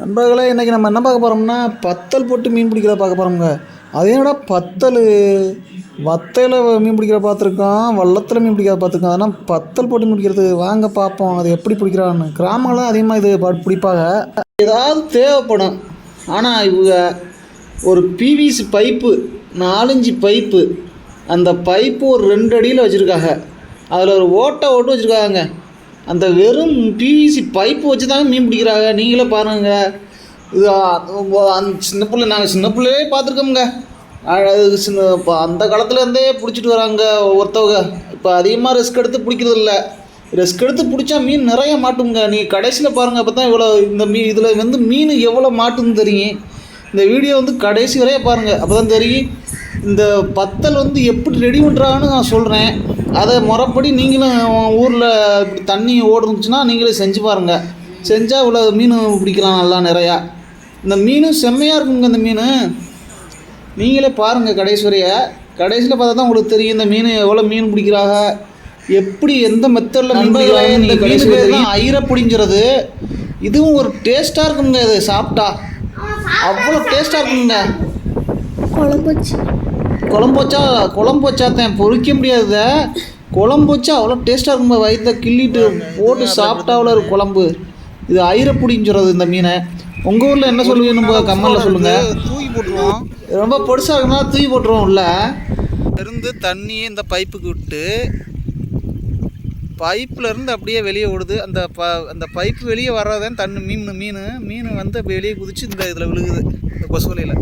நண்பர்களே, இன்றைக்கி நம்ம என்ன பார்க்க போகிறோம்னா பத்தல் போட்டு மீன் பிடிக்கிறத பார்க்க போகிறோம்ங்க. அது என்னடா பத்தல் வத்தையில் மீன் பிடிக்கிற பார்த்துருக்கோம், வள்ளத்தில் மீன் பிடிக்கிறத பார்த்துருக்கோம். ஆனால் பத்தல் போட்டு மீன் பிடிக்கிறது வாங்க பார்ப்போம். அது எப்படி பிடிக்கிறான்னு. கிராமங்கள்லாம் அதிகமாக இது பிடிப்பாங்க. ஏதாவது தேவைப்படும். ஆனால் இவங்க ஒரு பிவிசி பைப்பு 4-5 பைப்பு, அந்த பைப்பு ஒரு 2 அடியில் வச்சுருக்காங்க. அதில் ஒரு ஓட்டை வச்சுருக்காங்க. அந்த வெறும் பிவிசி பைப்பு வச்சு தாங்க மீன் பிடிக்கிறாங்க. நீங்களே பாருங்கள். இது அந்த சின்ன பிள்ளை, நாங்கள் சின்ன பிள்ளையே பார்த்துருக்கோமுங்க. இப்போ அந்த காலத்துலேருந்தே பிடிச்சிட்டு வராங்க ஒருத்தவங்க. இப்போ அதிகமாக ரிஸ்க் எடுத்து பிடிக்கிறது இல்லை. ரிஸ்க் எடுத்து பிடிச்சா மீன் நிறைய மாட்டுங்க. நீங்கள் கடைசியில் பாருங்கள். அப்போ தான் இவ்வளோ இந்த இதில் மீன் எவ்வளோ மாட்டுன்னு தெரியும். இந்த வீடியோ கடைசி வரைய பாருங்கள். அப்போ தான் தெரியும் இந்த பத்தல் எப்படி ரெடி பண்ணுறாங்கன்னு நான் சொல்கிறேன். அதை முறைப்படி நீங்களும் ஊரில் இப்படி தண்ணி ஓடுனுச்சுன்னா நீங்களே செஞ்சு பாருங்கள். செஞ்சால் இவ்வளோ மீன் பிடிக்கலாம் நல்லா நிறையா. இந்த மீனும் செம்மையாக இருக்குங்க. இந்த மீன் நீங்களே பாருங்கள் கடைசி வரைய. கடைசியில் பார்த்தா தான் உங்களுக்கு தெரியும் இந்த மீன் எவ்வளோ மீன் பிடிக்கிறாங்க, எப்படி எந்த மெத்தடில் மீன் பிடிக்கிறாங்க. இந்த கடைசி தான் ஐரை பிடிங்கிறது. இதுவும் ஒரு டேஸ்ட்டாக இருக்குங்க. இது சாப்பிட்டா அவ்வளோ டேஸ்ட்டாக இருக்குங்க. குழம்பு வச்சாத்தேன் பொறிக்க முடியாத குழம்பு வச்சா அவ்வளோ டேஸ்ட்டாக இருக்குங்க. வயிற்ற கிள்ளிட்டு போட்டு சாப்பிட்டா அவ்வளோ ஒரு குழம்பு. இது ஐரப்புடின்னு சொல்கிறது இந்த மீனை. உங்கள் ஊரில் என்ன சொல்லுவீங்க நம்ம கம்மலில் சொல்லுங்கள். தூக்கி போட்டுருவோம். ரொம்ப பொடிசாக இருக்குன்னா தூக்கி போட்டுருவோம். உள்ள இருந்து தண்ணியை இந்த பைப்புக்கு விட்டு பைப்புலேருந்து அப்படியே வெளியே ஓடுது. அந்த பைப்பு வெளியே வர்றதான் தண்ணி மீன் வெளியே குதித்து இந்த இதில் விழுகுது, இந்த கொசுவலையில்.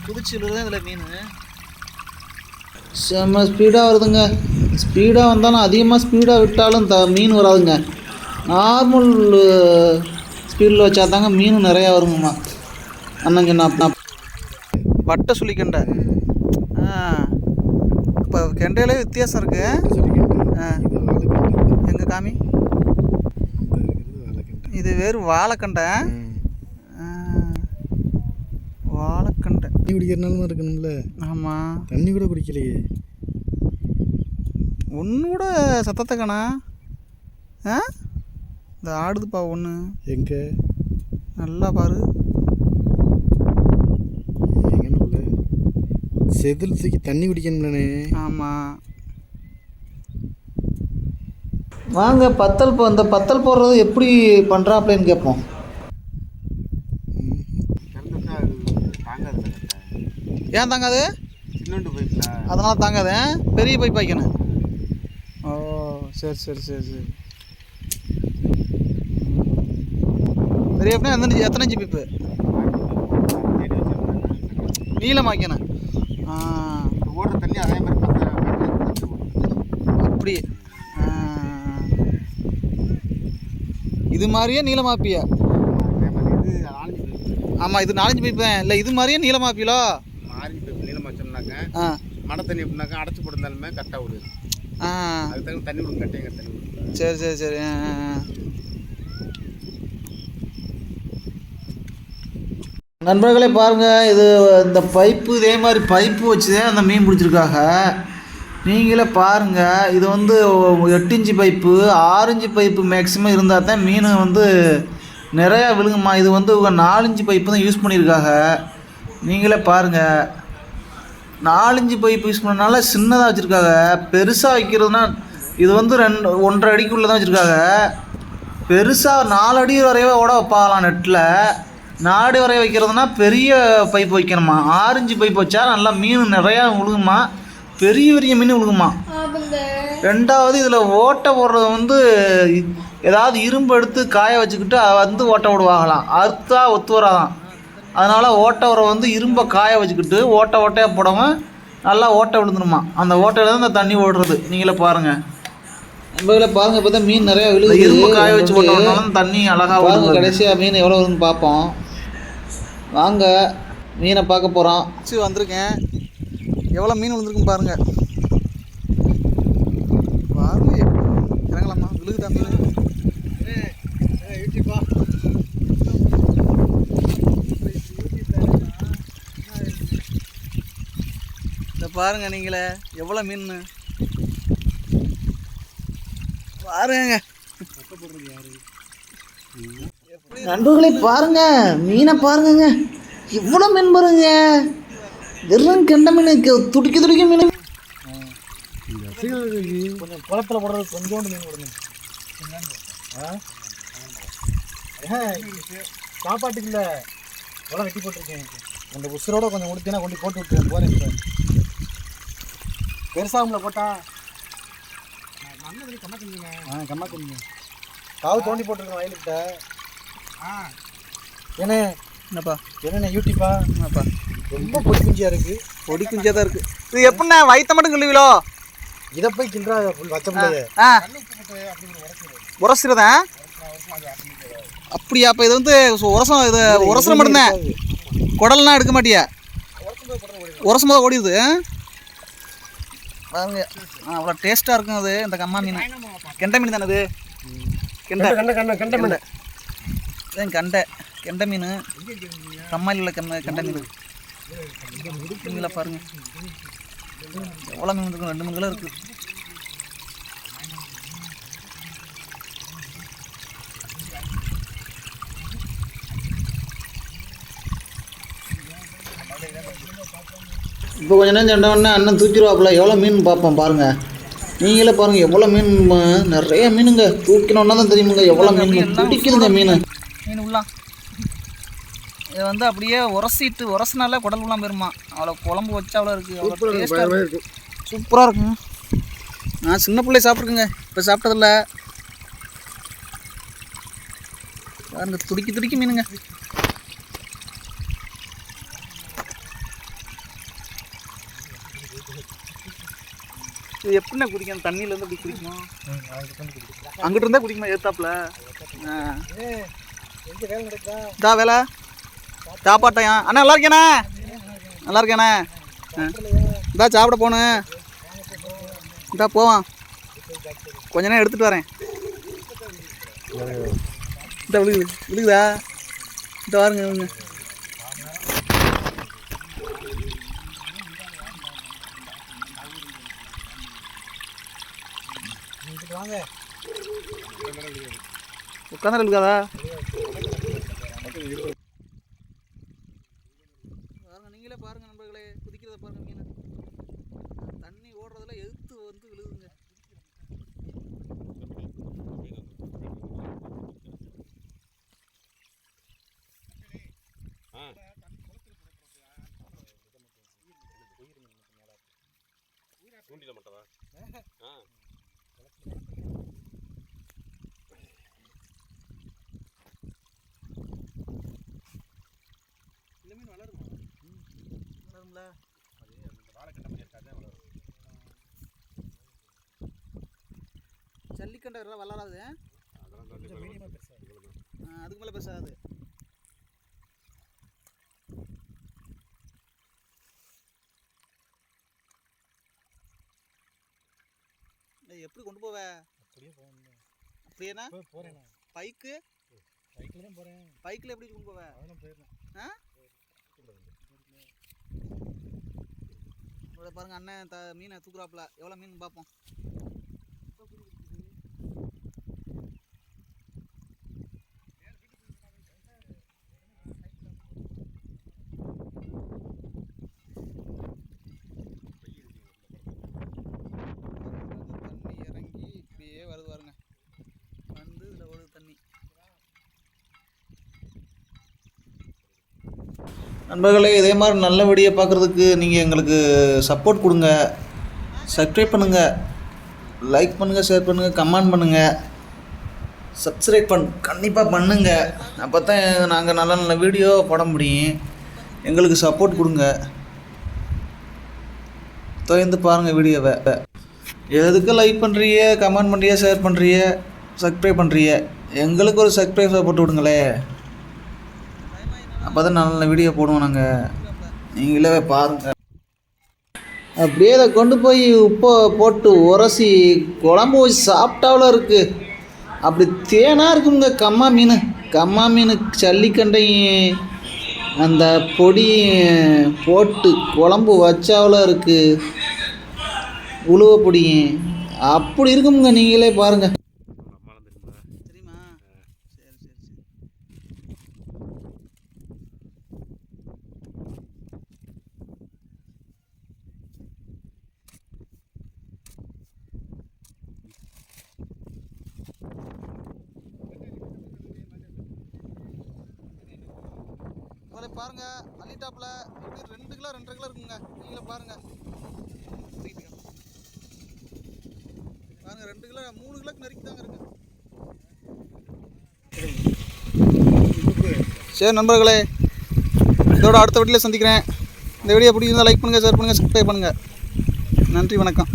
குதிச்சு விழுதான் இதில் மீன் செம்ம ஸ்பீடாக வருதுங்க. ஸ்பீடாக வந்தாலும் அதிகமாக ஸ்பீடாக விட்டாலும் மீன் வராதுங்க. நார்மல் ஸ்பீடில் வச்சா தாங்க மீன் நிறையா வருங்கம்மா. அண்ணங்க நான் வட்டை சொல்லி கெண்டை. இப்போ கெண்டையிலே வித்தியாசம் இருக்கு. எங்கே காமி, இது வேறு வாழைக்கண்டை. வாழைக்கண்டை தண்ணி குடிக்கிறனாலும் இருக்கணும்ல. ஆமாம், தண்ணி கூட குடிக்கலையே. ஒன்று கூட சத்தத்தை காணா. இந்த ஆடுதுப்பா ஒன்று. எங்கே நல்லா பாரு. எங்கே செதில் தூக்கி தண்ணி குடிக்கணும்லண்ணே. ஆமாம், வாங்க பத்தல் இந்த பத்தல் போடுறது எப்படி பண்ணுறாப்லன்னு கேட்போம். ஏன் தாங்காது? அதனால் தாங்காது. பெரிய பைப் வைக்கணும். ஓ சரி சரி சரி சரி. பெரிய பைப்னா எத்தனை இன்ச்சு பைப்பு? நீளம் வைக்கணும். ஓடுற தண்ணி அதே மாதிரி அப்படி. இது மாதிரியே நீளமாப்பியா? ஆமாம், இது 4-5 பைப்பு தான். இல்லை இது மாதிரியே நீளமாப்பிலோ? 4 பைப்பு நீளமாக வச்சோம்னாக்கா மழை தண்ணி எப்படின்னாக்கா அடைச்சி போட்டிருந்தாலுமே கரெக்டாக விடுது. அதுக்கு தகுந்த தண்ணி விடுங்க, கட்டைங்க தண்ணி விடுங்க. சரி சரி சரி. நண்பர்களே பாருங்கள். இது இந்த பைப்பு இதே மாதிரி பைப்பு வச்சு தான் அந்த மீன் பிடிச்சிருக்காங்க. நீங்களே பாருங்கள். இது 8 inch pipe 6 inch pipe maximum இருந்தால் தான் மீன் நிறையா விழுங்குமா. இது 4 இன்ச்சு பைப்பு தான் யூஸ் பண்ணியிருக்காங்க. நீங்களே பாருங்கள். 4 இன்ச்சு பைப்பு யூஸ் பண்ணனால சின்னதாக வச்சுருக்காங்க. பெருசாக வைக்கிறதுனா இது 1.5 அடிக்குள்ளே தான் வச்சுருக்காங்க. பெருசாக 4 அடி வரையவே ஓட வைப்பாகலாம் நெட்டில். 4 அடி வரைய வைக்கிறதுனா பெரிய பைப்பு வைக்கணுமா. 6 இன்ச்சு பைப்பு வச்சா நல்லா மீன் நிறையா விழுகுமா. பெரிய பெரிய மீன் விழுகுமா. ரெண்டாவது இதில் ஓட்டை போடுறது ஏதாவது இரும்பு எடுத்து காய வச்சுக்கிட்டு ஓட்டை விடுவாங்களாம். அறுத்தா ஒத்து வராதான். அதனால் ஓட்டை உரம் இரும்பை காய வச்சுக்கிட்டு ஓட்டையாக போடாமல் நல்லா ஓட்டை விழுந்துருமா. அந்த ஓட்டையில் தான் இந்த தண்ணி ஓடுறது. நீங்களே பாருங்கள். நம்மள பாருங்கள். இப்போ தான் மீன் நிறையா விழுது. இரும்பு காய வச்சு போட்டோம்னாலும் தண்ணி அழகாக வரும். கடைசியாக மீன் எவ்வளோ வருதுன்னு பார்ப்போம். வாங்க மீனை பார்க்க போகிறோம். வந்திருக்கேன். எவ்வளோ மீன் விழுந்துருக்குன்னு பாருங்கள். பாருங்க இறங்கலாமா, விழுகுதா மீன். பாருங்க நீங்களே எவ்வளோ மீன் பாருங்க. நண்பர்களே பாருங்க மீனை பாருங்க, எவ்வளோ மீன் பாருங்க. வெறும் கெண்ட மீன், துடிக்க மீன். கொஞ்சம் குளத்தில் போடுறது கொஞ்சோண்டு மீன் போடுங்க. சாப்பாட்டுக்கு இல்லை, குளம் வெட்டி போட்டிருக்கேன். அந்த உசுரோட கொஞ்சம் முடிச்சுன்னா கொண்டு போட்டு விட்டுருவேன். போகிறேன் சார். பெருசாகும்ல போட்டா கம்மா தண்ணிங்க காவு தோண்டி போட்டிருக்கேன் வயலுக்கிட்ட. ஏன்னா என்னப்பா என்னண்ணே யூடியூப்பா என்னப்பா ரொம்ப பொடி குஞ்சியாக இருக்குது. பொடி குஞ்சியாக தான் இருக்குது. இது எப்படிண்ணா வயிற்ற மட்டும் கிள்ளுவீங்களோ? இதை போய் கிள்றா வச்சோம்லையே உரசுறதா? அப்படியா? அப்போ இது வந்து உரசம், இது உரசம் மட்டும்தான், குடல்லாம் எடுக்க மாட்டியா? உரசும் போது ஓடிடுது பாருங்க. அவ்வளோ டேஸ்ட்டாக இருக்கும் அது. இந்த கம்மா மீன் கெண்டை மீன் தானே அது? கெண்டை மீன் கெண்டை மீன் கம்மாயில் கெண்டை மீன். மீன்களை பாருங்க எவ்வளோ மீன் இருக்கும். 2 மீன்களும் இருக்குது. இப்போ கொஞ்ச நேரம் சண்டை அண்ணன் தூக்கிடுவாப்புல. எவ்வளோ மீன் பார்ப்போம் பாருங்கள். நீங்களே பாருங்கள் எவ்வளோ மீன், நிறைய மீனுங்க. தூக்கினோன்னா தான் தெரியுமுங்க எவ்வளோ மீன் பிடிக்குதுங்க மீன். மீன் உள்ளாம் இதை வந்து அப்படியே உரசிட்டு உரசினால குடல் உள்ளாம் போயிருமா. அவ்வளோ குழம்பு வச்சா அவ்வளோ இருக்குது. அவ்வளோ டேஸ்ட்டாக இருக்குது, சூப்பராக இருக்கும். நான் சின்ன பிள்ளை சாப்பிட்ருக்குங்க, இப்போ சாப்பிட்டதில்ல. பாருங்க துடிக்கி மீனுங்க. இது எப்படின்னா குடிக்கும்? அந்த தண்ணியிலேருந்து அப்படி குடிக்குமா? அங்கிட்டு இருந்தால் குடிக்குமா? ஏத்தாப்புல இதா வேலை சாப்பாட்டையா? அண்ணா நல்லா இருக்கேண்ணே, நல்லா இருக்கேண்ணே. இதா சாப்பிட போகணும். இதா போவான், கொஞ்ச நேரம் எடுத்துகிட்டு வரேன். இந்த விழுகுதா? இந்த பாருங்க. வாங்க உட்காந்து இருக்காதா? பாருங்க நீங்களே பாருங்க நண்பர்களே, குதிக்கிறத பாருங்க. மீன் தண்ணி ஓடுறதுல எதிர்த்து வந்து விழுதுங்க. இந்த மீன் வளருமா? வளரும்ல. ஜல்லிக்கண்டை வளராது, அதுக்கு மேலே பெருசாகாது. எப்படி கொண்டு போவ? அப்படியேண்ணா பைக்கு பைக்கில் தான் போகிறேன். பைக்கில் எப்படி கொண்டு போவ? அதெல்லாம் போயிடுறேன். பாருங்க அண்ணன் மீனை தூக்குறாப்புல. எவ்வளோ மீன் பார்ப்போம். தண்ணி இறங்கி இப்படியே வருது பாருங்க, வந்து இதில் ஓடுது தண்ணி. நண்பர்களே இதே மாதிரி நல்ல வீடியோ பார்க்குறதுக்கு நீங்கள் எங்களுக்கு சப்போர்ட் கொடுங்க. சப்ஸ்கிரைப் பண்ணுங்கள், லைக் பண்ணுங்கள், ஷேர் பண்ணுங்கள், கமெண்ட் பண்ணுங்கள், சப்ஸ்கிரைப் கண்டிப்பாக பண்ணுங்கள். அப்போ தான் நாங்கள் நல்ல நல்ல வீடியோ போட முடியும். எங்களுக்கு சப்போர்ட் கொடுங்க. தொடர்ந்து பாருங்கள் வீடியோவை. எதுக்கு லைக் பண்ணுறிய, கமெண்ட் பண்ணுறிய, ஷேர் பண்ணுறிய, சப்ஸ்கிரைப் பண்ணுறிய, எங்களுக்கு ஒரு சப்ஸ்கிரைப் போட்டு விடுங்களே. அப்போ தான் நல்ல நல்ல வீடியோ போடுவோம் நாங்கள். நீங்களே பாருங்கள். அப்படியே அதை கொண்டு போய் உப்பை போட்டு உரசி குழம்பு வச்சு சாப்பிட்டாவில் இருக்குது. அப்படி தேனாக இருக்குங்க கம்மா மீன். கம்மா மீன் ஜல்லிக்கண்டையும் அந்த பொடி போட்டு குழம்பு வச்சாவில் இருக்குது உழுவ பொடியும் அப்படி இருக்குமுங்க. நீங்களே பாருங்கள். தெரியுமா? சரி சரி சரி. பாருங்க அள்ளிட்டாப்புல எப்படி 2 கிலோ 2.5 கிலோ இருக்குங்க. நீங்களே பாருங்க. பாருங்க 2 கிலோ 3 கிலோக்கு நெருக்கி தாங்க இருக்கு. சரி நண்பர்களே, இதோட அடுத்த வீடியோவில் சந்திக்கிறேன். இந்த வீடியோ பிடிச்சிருந்தால் லைக் பண்ணுங்கள், ஷேர் பண்ணுங்கள், சப்ஸ்கிரைப் பண்ணுங்கள். நன்றி, வணக்கம்.